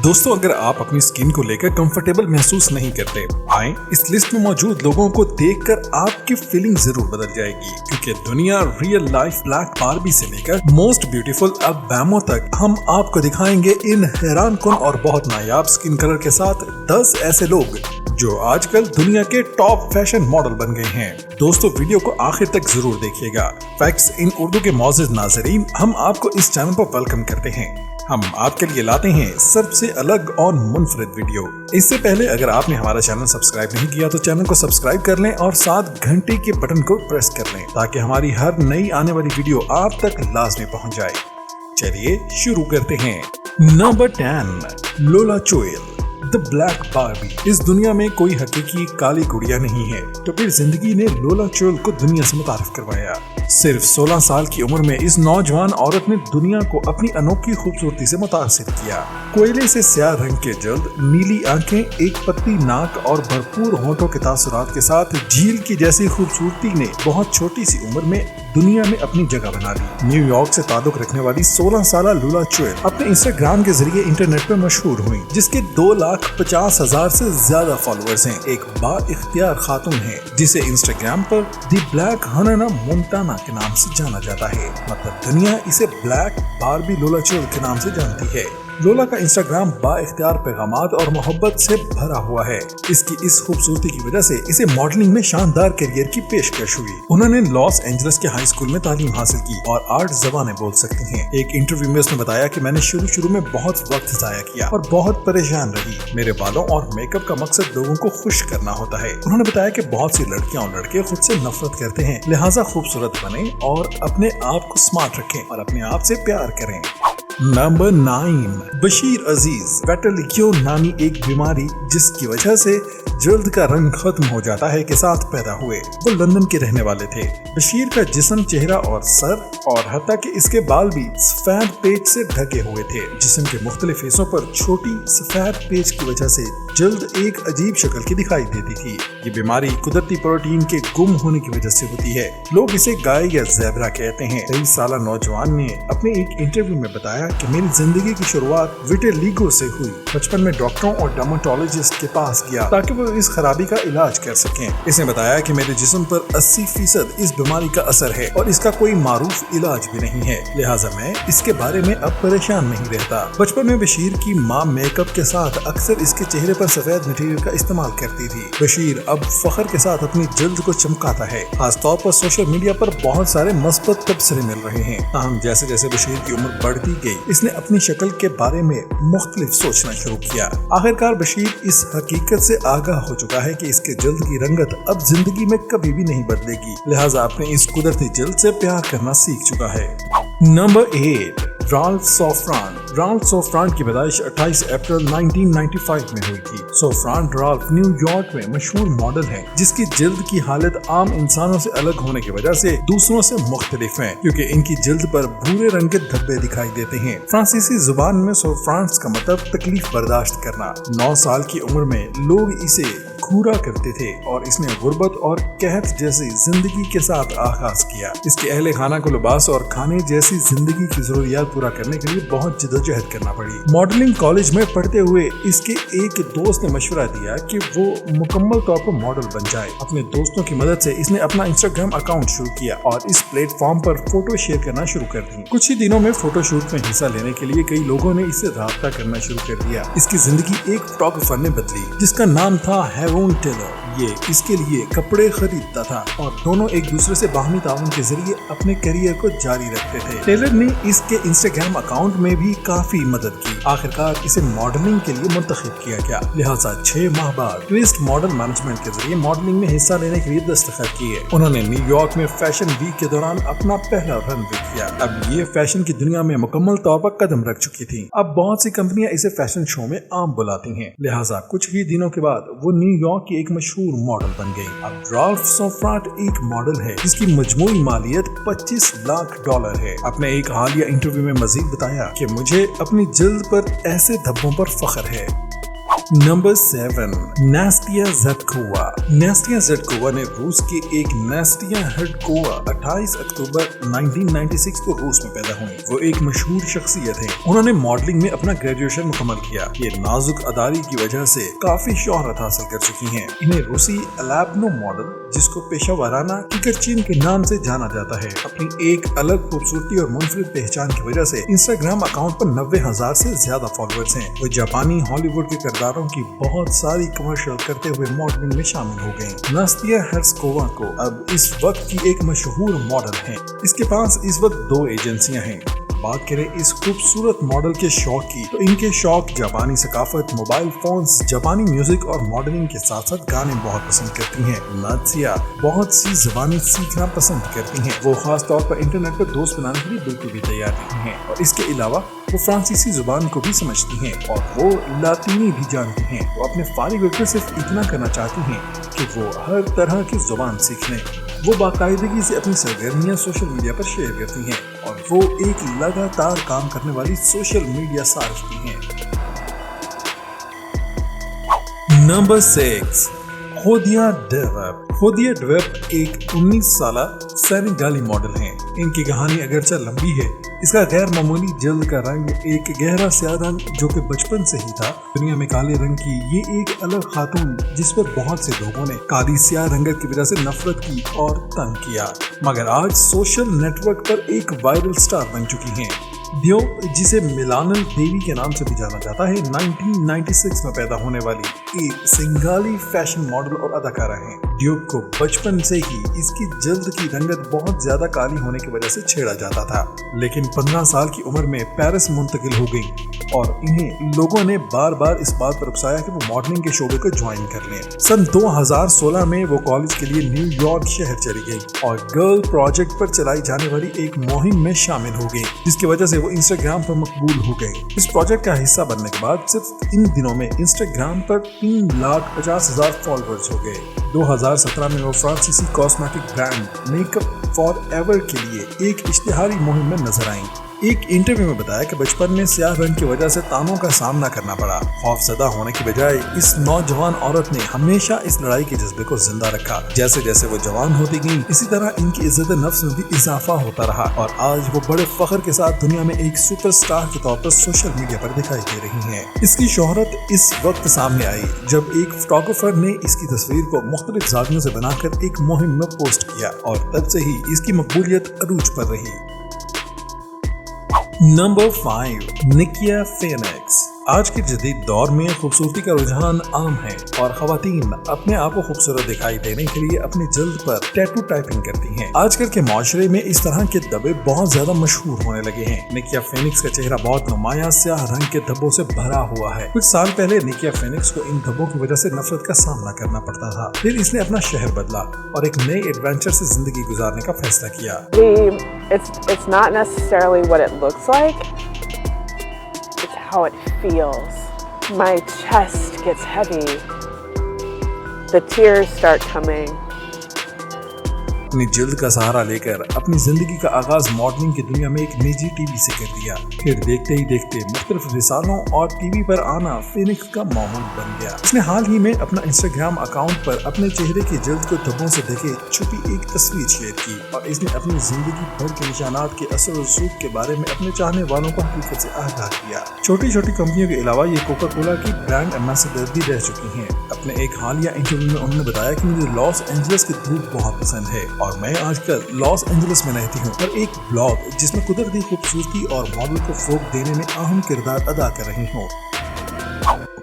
दोस्तों, अगर आप अपनी स्किन को लेकर कंफर्टेबल महसूस नहीं करते, आए इस लिस्ट में मौजूद लोगों को देखकर आपकी फीलिंग जरूर बदल जाएगी, क्योंकि दुनिया रियल लाइफ ब्लैक बार्बी से लेकर मोस्ट ब्यूटीफुल अल्बामों तक हम आपको दिखाएंगे इन हैरान कुन और बहुत नायाब स्किन कलर के साथ 10 ऐसे लोग जो आजकल दुनिया के टॉप फैशन मॉडल बन गए हैं। दोस्तों, वीडियो को आखिर तक जरूर देखिएगा। फैक्ट्स इन उर्दू के मौजूद नाजरीन, हम आपको इस चैनल पर वेलकम करते हैं। हम आपके लिए लाते हैं सबसे अलग और मुनफरिद वीडियो। इससे पहले अगर आपने हमारा चैनल सब्सक्राइब नहीं किया तो चैनल को सब्सक्राइब कर लें और साथ घंटे के बटन को प्रेस कर लें ताकि हमारी हर नई आने वाली वीडियो आप तक लाजमी पहुंच जाए। चलिए शुरू करते हैं। नंबर 10, लोला चोयल, द ब्लैक बार्बी। इस दुनिया में कोई हकीकी काली गुड़िया नहीं है, तो फिर जिंदगी ने लोला चोयल को दुनिया से मुतारिफ करवाया। सिर्फ 16 साल की उम्र में इस नौजवान औरत ने दुनिया को अपनी अनोखी खूबसूरती से मुतासिर किया। कोयले से स्याह रंग के जल्द, नीली आंखें, एक पतली नाक और भरपूर होंठों के तासुरात के साथ झील की जैसी खूबसूरती ने बहुत छोटी सी उम्र में दुनिया में अपनी जगह बना ली। न्यूयॉर्क से ताल्लुक रखने वाली 16 साल लोला चोयल अपने इंस्टाग्राम के जरिए इंटरनेट पर मशहूर हुई, जिसके 2,50,000 से ज्यादा फॉलोअर्स हैं। एक बाइख्तियार खातून है जिसे इंस्टाग्राम पर दी ब्लैक हनाना मोंटाना के नाम से जाना जाता है। मतलब दुनिया इसे ब्लैक बार्बी लोला चोयल के नाम से जानती है। लोला का इंस्टाग्राम बाइख्तियार पैगामात और मोहब्बत से भरा हुआ है। इसकी इस खूबसूरती की वजह से इसे मॉडलिंग में शानदार करियर की पेशकश हुई। उन्होंने लॉस एंजलिस के हाई स्कूल में तालीम हासिल की और 8 ज़बानें बोल सकती हैं। एक इंटरव्यू में उसने बताया कि मैंने शुरू में बहुत वक्त जाया किया और बहुत परेशान रही। मेरे बालों और मेकअप का मकसद लोगों को खुश करना होता है। उन्होंने बताया कि बहुत सी लड़कियां और लड़के खुद से नफरत करते हैं, लिहाजा खूबसूरत बने और अपने आप को स्मार्ट रखें और अपने आप से प्यार करें। नंबर 9, बशीर अजीज, वेटिलिगो नामी एक बीमारी जिसकी वजह से जल्द का रंग खत्म हो जाता है के साथ पैदा हुए। वो लंदन के रहने वाले थे। बशीर का जिस्म, चेहरा और सर और हत्ता कि इसके बाल भी सफेद पेच से ढके हुए थे। जिस्म के मुख्तलिफ हिस्सों पर छोटी सफेद पेच की वजह से जल्द एक अजीब शक्ल की दिखाई देती थी। ये बीमारी कुदरती प्रोटीन के गुम होने की वजह से होती है। लोग इसे गाय या ज़ेब्रा कहते हैं। 23 साल नौजवान ने अपने एक इंटरव्यू में बताया कि मेरी जिंदगी की शुरुआत विटिलिगो से हुई। बचपन में डॉक्टरों और डर्मेटोलॉजिस्ट के पास गया ताकि वो इस खराबी का इलाज कर सकें। इसने बताया कि मेरे जिस्म पर 80% इस बीमारी का असर है और इसका कोई मारूफ इलाज भी नहीं है, लिहाजा मैं इसके बारे में अब परेशान नहीं रहता। बचपन में बशीर की माँ मेकअप के साथ अक्सर इसके चेहरे पर सफेद मटेरियल का इस्तेमाल करती थी। बशीर अब फख्र के साथ अपनी जल्द को चमकाता है। खास तौर पर सोशल मीडिया पर बहुत सारे मस्बत तबसरे मिल रहे हैं। ताहम जैसे जैसे बशीर की उम्र बढ़ती गई, इसने अपनी शक्ल के बारे में मुख्तलिफ सोचना शुरू किया। आखिरकार बशीर इस हकीकत से आगाह हो चुका है कि इसके जल्द की रंगत अब जिंदगी में कभी भी नहीं बदलेगी, लिहाजा अपने इस कुदरती जल्द से प्यार करना सीख चुका है। Number 8, Ralph Sofran. Ralph Sofran की पैदाइश 28 अप्रैल 1995 में हुई थी। सोफ्रान राल्फ न्यूयॉर्क में मशहूर मॉडल हैं, जिसकी जल्द की हालत आम इंसानों से अलग होने की वजह से दूसरों से मुख्तलिफ है, क्योंकि इनकी जल्द पर भूरे रंग के धब्बे दिखाई देते हैं। फ्रांसीसी जुबान में सोफ्रांस का मतलब तकलीफ बर्दाश्त करना। 9 साल की उम्र में लोग इसे घूरा करते थे और इसने गुर्बत और कहत जैसी जिंदगी के साथ आगाज किया। इसके अहले खाना को लिबास और खाने जैसी जिंदगी की जरूरियात पूरा करने के लिए बहुत जद्दोजहद करना पड़ी। मॉडलिंग कॉलेज में पढ़ते हुए इसके एक दोस्त ने मशवरा दिया कि वो मुकम्मल तौर पर मॉडल बन जाए। अपने दोस्तों की मदद से इसने अपना इंस्टाग्राम अकाउंट शुरू किया और इस प्लेटफॉर्म पर फोटो शेयर करना शुरू कर दी। कुछ ही दिनों में फोटोशूट में हिस्सा लेने के लिए कई लोगों ने इससे राब्ता करना शुरू कर दिया। इसकी जिंदगी एक फोटोग्राफर ने बदली जिसका नाम था हेरोन टेलर। ये इसके लिए कपड़े खरीदता था और दोनों एक दूसरे से बाहमी ताउन के जरिए अपने करियर को जारी रखते थे। टेलर ने इसके इंस्टाग्राम अकाउंट में भी काफी मदद की। आखिरकार इसे मॉडलिंग के लिए मुंतखब किया गया, लिहाजा 6 माह बाद ट्विस्ट मॉडल मैनेजमेंट के जरिए मॉडलिंग में हिस्सा लेने के लिए दस्तखत किए। उन्होंने न्यूयॉर्क में फैशन वीक के दौरान अपना पहला रन भी किया। अब ये फैशन की दुनिया में मुकम्मल तौर पर कदम रख चुकी थी। अब बहुत सी कंपनियां इसे फैशन शो में आम बुलाती हैं, लिहाजा कुछ ही दिनों के बाद वो न्यूयॉर्क की एक मशहूर मॉडल बन गई। अब राल्फ सोफ्रान एक मॉडल है जिसकी मजमूई मालियत $25 लाख है। अपने एक हालिया इंटरव्यू में मजीद बताया कि मुझे अपनी जल्द पर ऐसे धब्बों पर फख्र है। नंबर 7, नास्तिया ज़ेडकोवा। नास्तिया ज़ेडकोवा ने रूस के एक नास्तिया हेडकोवा 28 अक्टूबर 1996 को रूस में पैदा हुई। वो एक मशहूर शख्सियत है। उन्होंने मॉडलिंग में अपना ग्रेजुएशन मुकम्मल किया। ये नाजुक अदारी की वजह से काफी शोहरत हासिल कर चुकी हैं। इन्हें रूसी अलाब्नो मॉडल, जिसको पेशा वाराना किकरचीन के नाम से जाना जाता है, अपनी एक अलग खूबसूरती और मुनफरिद पहचान की वजह से इंस्टाग्राम अकाउंट पर 90,000 से ज्यादा फॉलोअर्स हैं। वो जापानी हॉलीवुड के किरदारों की बहुत सारी कमर्शियल करते हुए मॉडलिंग में शामिल हो गयी। नास्तिया हेडकोवा को अब इस वक्त की एक मशहूर मॉडल है। इसके पास इस वक्त 2 एजेंसियां हैं। बात करें इस खूबसूरत मॉडल के शौक की, तो इनके शौक जापानी सकाफत, मोबाइल फोन्स, जापानी म्यूजिक और मॉडलिंग के साथ साथ गाने बहुत पसंद करती हैं। नात्सिया बहुत सी ज़बानें सीखना पसंद करती हैं। वो खास तौर पर इंटरनेट पर दोस्त बनाने के लिए बिल्कुल भी तैयार नहीं है। और इसके अलावा वो फ्रांसीसी जुबान को भी समझती हैं और वो लातीनी भी जानती हैं। वो अपने फारिग वक्त में सिर्फ इतना करना चाहती हैं कि वो हर तरह की जुबान सीख लें। वो बाकायदगी से अपनी सरगर्मियां सोशल मीडिया पर शेयर करती हैं और वो एक लगातार काम करने वाली सोशल मीडिया सार्फी हैं। नंबर 6, होदिया डेवेप। होदिया डेवेप एक 19 साला सेनेगाली मॉडल हैं। इनकी कहानी अगरचे लंबी है। इसका गैर मामूली जल्द का रंग एक गहरा स्याह रंग जो कि बचपन से ही था। दुनिया में काले रंग की ये एक अलग खातून, जिस पर बहुत से लोगों ने काली स्याह रंगत की वजह से नफरत की और तंग किया, मगर आज सोशल नेटवर्क पर एक वायरल स्टार बन चुकी हैं। दियोप, जिसे मिलानल देवी के नाम से भी जाना जाता है, 1996 में पैदा होने वाली एक सिंगाली फैशन मॉडल और अदाकारा है। दियोप को बचपन से ही इसकी जल्द की रंगत बहुत ज्यादा काली होने की वजह से छेड़ा जाता था, लेकिन 15 साल की उम्र में पेरिस मुंतकिल हो गई और इन्हें लोगों ने बार बार इस बात पर उकसाया कि वो मॉडलिंग के शोबे को ज्वाइन कर लें। सन 2016 में वो कॉलेज के लिए न्यूयॉर्क शहर चली गई और गर्ल प्रोजेक्ट पर चलाई जाने वाली एक मुहिम में शामिल हो गई, जिसकी वजह से वो इंस्टाग्राम पर मकबूल हो गई। इस प्रोजेक्ट का हिस्सा बनने के बाद सिर्फ इन दिनों में इंस्टाग्राम पर 3,50,000 फॉलोअर्स हो गए। 2017 में वो फ्रांसीसी cosmetic brand makeup for ever के लिए एक इश्तिहारी मुहिम में नजर आई। एक इंटरव्यू में बताया कि बचपन में स्याह रंग की वजह से तानों का सामना करना पड़ा। खौफजदा होने की बजाय इस नौजवान औरत ने हमेशा इस लड़ाई के जज्बे को जिंदा रखा। जैसे जैसे वो जवान होती गई, इसी तरह इनकी इज्जत नफ्स में भी इजाफा होता रहा और आज वो बड़े फख्र के साथ दुनिया में एक सुपरस्टार के तौर पर सोशल मीडिया पर दिखाई दे रही हैं। इसकी शोहरत इस वक्त सामने आई जब एक फोटोग्राफर ने इसकी तस्वीर को मुख्तलिफ ज़ावियों से बनाकर एक मुहिम में पोस्ट किया और तब से ही इसकी मकबूलियत अरूज पर रही। नंबर 5, निकिया फेनिक्स। आज के जदीद दौर में खूबसूरती का रुझान आम है और खवातीन अपने आप को खूबसूरत दिखाई देने के लिए अपनी जल्द पर टैटू टाइपिंग करती हैं। आजकल के माशरे में इस तरह के धब्बे बहुत ज्यादा मशहूर होने लगे हैं। निकिया फेनिक्स का चेहरा बहुत नुमाया स्याह रंग के धब्बों से भरा हुआ है। कुछ साल पहले निकिया फेनिक्स को इन धब्बों की वजह से नफरत का सामना करना पड़ता था। फिर इसने अपना शहर बदला और एक नए एडवेंचर से जिंदगी गुजारने का फैसला किया। It's not necessarily what it looks like. It's how it feels. My chest gets heavy. The tears start coming. अपनी जल्द का सहारा लेकर अपनी जिंदगी का आगाज मॉडलिंग की दुनिया में एक निजी टीवी से कर दिया। फिर देखते ही देखते मुख्तलिफ रिसालों और टीवी पर आना फेनिक्स का मामूल बन गया। उसने हाल ही में अपना इंस्टाग्राम अकाउंट पर अपने चेहरे की जल्द को धब्बों से ढके छुपी एक तस्वीर शेयर की और इसने अपनी जिंदगी भर के निशानात के असर रसूख के बारे में अपने चाहने वालों को हकीकत से आगाह किया। छोटी छोटी कंपनियों के अलावा ये कोका कोला की ब्रांड एम्बेसडर भी रह चुकी हैं। अपने एक हालिया इंटरव्यू में उन्होंने बताया कि मुझे लॉस एंजलिस की धूप बहुत पसंद है और मैं आजकल लॉस एंजलिस में रहती हूँ और एक ब्लॉग जिसमें कुदरती खूबसूरती और मॉडल को फोक देने में अहम किरदार अदा कर रही हूँ।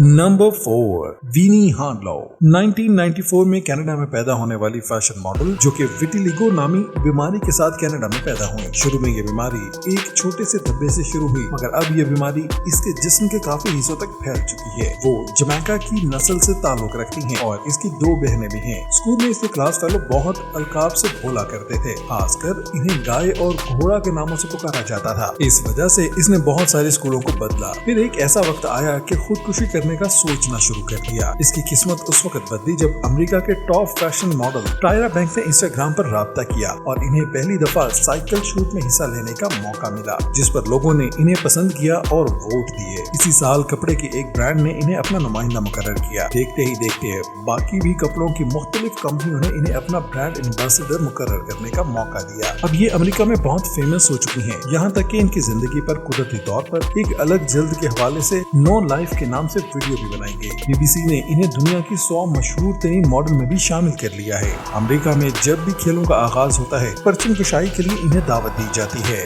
Number 4, weeny Harlow. 1994 में कनाडा में पैदा होने वाली फैशन मॉडल जो कि विटिलिगो नामी बीमारी के साथ कनाडा में पैदा हुई। शुरू में ये बीमारी एक छोटे से धब्बे से शुरू हुई, मगर अब ये बीमारी इसके जिस्म के काफी हिस्सों तक फैल चुकी है। वो जमैका की नस्ल से ताल्लुक रखती हैं और इसकी 2 बहनें भी हैं। स्कूल में इसके क्लास फेलो बहुत अलकाब से बोला करते थे, खासकर इन्हें गाय और घोड़ा के नामों से पुकारा जाता था। इस वजह से इसने बहुत सारे स्कूलों को बदला। फिर एक ऐसा वक्त आया कि खुदकुशी करने का सोचना शुरू कर दिया। इसकी किस्मत उस वक्त बदली जब अमेरिका के टॉप फैशन मॉडल टायरा बैंक्स ने इंस्टाग्राम पर राब्ता किया और इन्हें पहली दफा साइकिल शूट में हिस्सा लेने का मौका मिला, जिस पर लोगों ने इन्हें पसंद किया और वोट दिए। इसी साल कपड़े के एक ब्रांड ने इन्हें अपना नुमाइंदा मुकर्रर किया। देखते ही देखते बाकी भी कपड़ों की मुख्तलिफ कंपनियों ने इन्हें अपना ब्रांड एम्बेसडर मुकर्रर करने का मौका दिया। अब ये अमेरिका में बहुत फेमस हो चुकी हैं, यहाँ तक कि इनकी जिंदगी पर कुदरती तौर पर एक अलग जल्द के हवाले से नो लाइफ के नाम से वीडियो भी बनाई गई। BBC ने इन्हें दुनिया की 100 मशहूर तरीन मॉडल में भी शामिल कर लिया है। अमेरिका में जब भी खेलों का आगाज होता है, परचम कुशाई के लिए इन्हें दावत दी जाती है।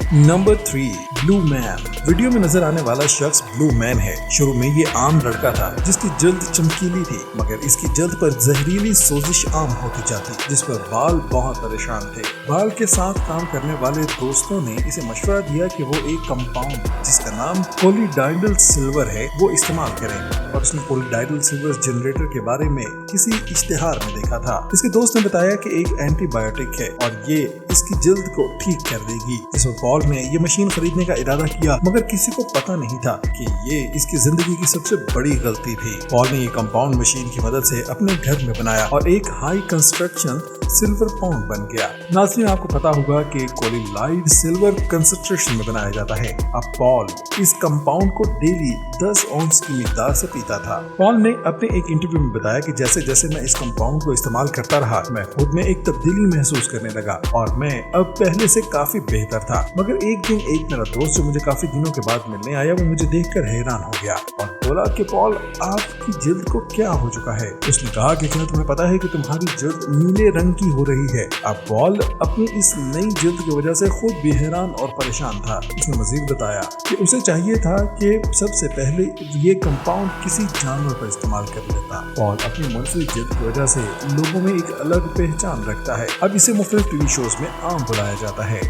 Number 3, blue man. वीडियो में नजर आने वाला शख्स ब्लू मैन है। शुरू में ये आम लड़का था जिसकी जल्द चमकीली थी, मगर इसकी जल्द पर जहरीली सोजिश आम होती जाती, जिस पर बाल बहुत परेशान थे। बाल के साथ काम करने वाले दोस्तों ने इसे मशवरा दिया कि वो एक कंपाउंड जिसका नाम कोलिडाइडल सिल्वर है वो इस्तेमाल करें, और उसने कोलिडाइडल सिल्वर जनरेटर के बारे में किसी इश्तिहार में देखा था। इसके दोस्त ने बताया कि एक एंटीबायोटिक है और ये इसकी जल्द को ठीक कर देगी। इस पर पॉल ने ये मशीन खरीदने का इरादा किया, मगर किसी को पता नहीं था कि ये इसकी जिंदगी की सबसे बड़ी गलती थी। पॉल ने ये कंपाउंड मशीन की मदद से अपने घर में बनाया और एक हाई कंस्ट्रक्शन सिल्वर पाउंड बन गया। नाज़रीन, आपको पता होगा कि कोलिडाइड सिल्वर कंसंट्रेशन में बनाया जाता है। अब पॉल इस कंपाउंड को डेली 10 ऑन्स की मिकदार से पीता था। पॉल ने अपने एक इंटरव्यू में बताया कि जैसे जैसे मैं इस कंपाउंड को इस्तेमाल करता रहा, मैं खुद में एक तब्दीली महसूस करने लगा और मैं अब पहले से काफी बेहतर था। मगर एक दिन एक मेरा दोस्त जो मुझे काफी दिनों के बाद मिलने आया, वो मुझे देखकर हैरान हो गया और बोला कि पॉल, आपकी जल्द को क्या हो चुका है? उसने कहा कि क्या तुम्हें पता है कि तुम्हारी जल्द नीले रंग की हो रही है? अब पॉल अपनी इस नई जल्द की वजह से खुद भी हैरान और परेशान था। उसने मजीद बताया कि उसे चाहिए था कि सबसे पहले ये कंपाउंड किसी जानवर पर इस्तेमाल कर लेता। पॉल अपनी मुनफरी जल्द की वजह से लोगों में एक अलग पहचान रखता है। अब इसे मुख्तलिफ टीवी शोज में आम बुलाया जाता है।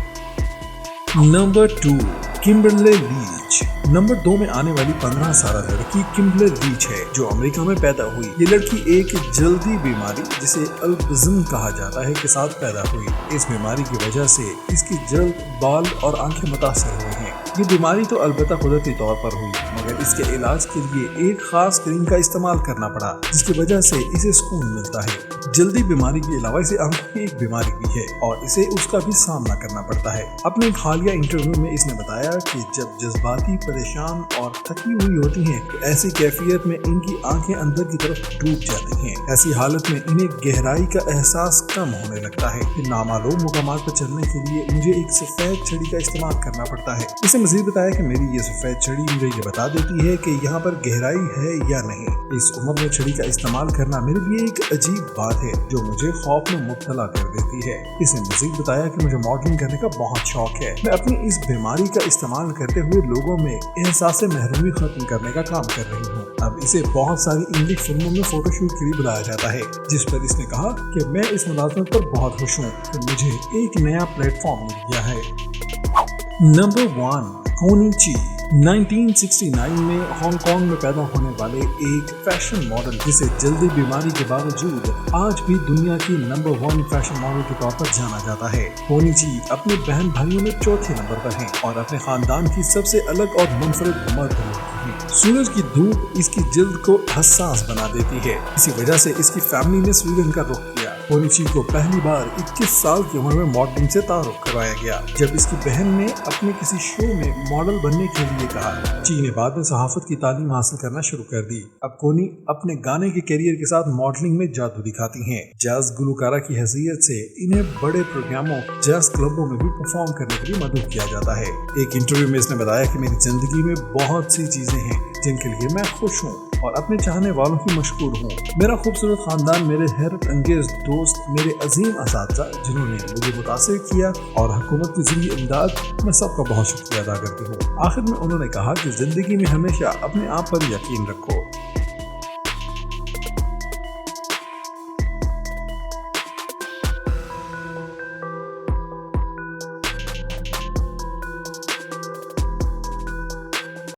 Number 2, Kimberley Leach. नंबर 2 में आने वाली 15 साल लड़की किम्बरले लीच है, जो अमेरिका में पैदा हुई। ये लड़की एक जल्दी बीमारी जिसे अल्बिनिज्म कहा जाता है के साथ पैदा हुई। इस बीमारी की वजह से इसकी जल्द, बाल और आंखें मुतासर हुई हैं। ये बीमारी तो अलबत्ता कुदरती तौर पर हुई, मगर इसके इलाज के लिए एक खास क्रीम का इस्तेमाल करना पड़ा, जिसकी वजह से इसे सुकून मिलता है। जल्दी बीमारी के अलावा इसे आंखों की एक बीमारी भी है और इसे उसका भी सामना करना पड़ता है। अपने एक हालिया इंटरव्यू में इसने बताया कि जब जज्बाती, परेशान और थकी हुई होती हैं, तो ऐसी कैफियत में इनकी आंखें अंदर की तरफ डूब जाती हैं। ऐसी हालत में इन्हें गहराई का एहसास कम होने लगता है। फिर नामालूम मुकामात पर चलने के लिए मुझे एक सफेद छड़ी का इस्तेमाल करना पड़ता है। इसे मजीद बताया कि मेरी ये सफेद छड़ी मुझे ये बता देती है कि यहाँ पर गहराई है या नहीं। इस उम्र में छड़ी का इस्तेमाल करना मेरे लिए एक अजीब बात है जो मुझे खौफ में मुब्तला कर देती है। इसने मजीद बताया कि मुझे मॉडलिंग करने का बहुत शौक है। मैं अपनी इस बीमारी का इस्तेमाल करते हुए लोगों में एहसास महरूमी खत्म करने का काम कर रही हूँ। अब इसे बहुत सारी इंग्लिश फिल्मों में फोटोशूट के लिए बुलाया जाता है, जिस पर इसने कहा कि मैं इस मुलाजमत पर बहुत खुश हूँ कि मुझे एक नया प्लेटफॉर्म मिल गया है। नंबर 1, कोनिची। 1969 में हांगकांग में पैदा होने वाले एक फैशन मॉडल जिसे जल्दी बीमारी के बावजूद आज भी दुनिया की नंबर 1 फैशन मॉडल के तौर पर जाना जाता है। कोनिची अपने बहन भाइयों में चौथे नंबर पर हैं और अपने खानदान की सबसे अलग और मुनफरिद मर्द है। सूरज की धूप इसकी जल्द को हसास बना देती है। इसी वजह से इसकी फैमिली ने स्वीडन का रुख किया। कोनिची को पहली बार 21 साल की उम्र में मॉडलिंग से तारुफ करवाया गया, जब इसकी बहन ने अपने किसी शो में मॉडल बनने के लिए कहा। ची ने बाद में सहाफत की तालीम हासिल करना शुरू कर दी। अब कोनी अपने गाने के कैरियर के साथ मॉडलिंग में जादू दिखाती हैं। जैज गुलकारा की हैसियत से इन्हें बड़े प्रोग्रामों, जैज क्लबों में भी परफॉर्म करने के लिए मदद किया जाता है। एक इंटरव्यू में इसने बताया कि मेरी जिंदगी में बहुत सी चीजें हैं जिनके लिए मैं खुश हूँ और अपने चाहने वालों की मशहूर हूँ। मेरा खूबसूरत खानदान, मेरे हैरत अंगेज दोस्त, मेरे अजीम असातिज़ा जिन्होंने मुझे मुतासिर किया और हुकूमत की ज़रिए इमदाद, मैं सबका बहुत शुक्रिया अदा करती हूँ। आखिर में उन्होंने कहा कि जिंदगी में हमेशा अपने आप पर यकीन रखो।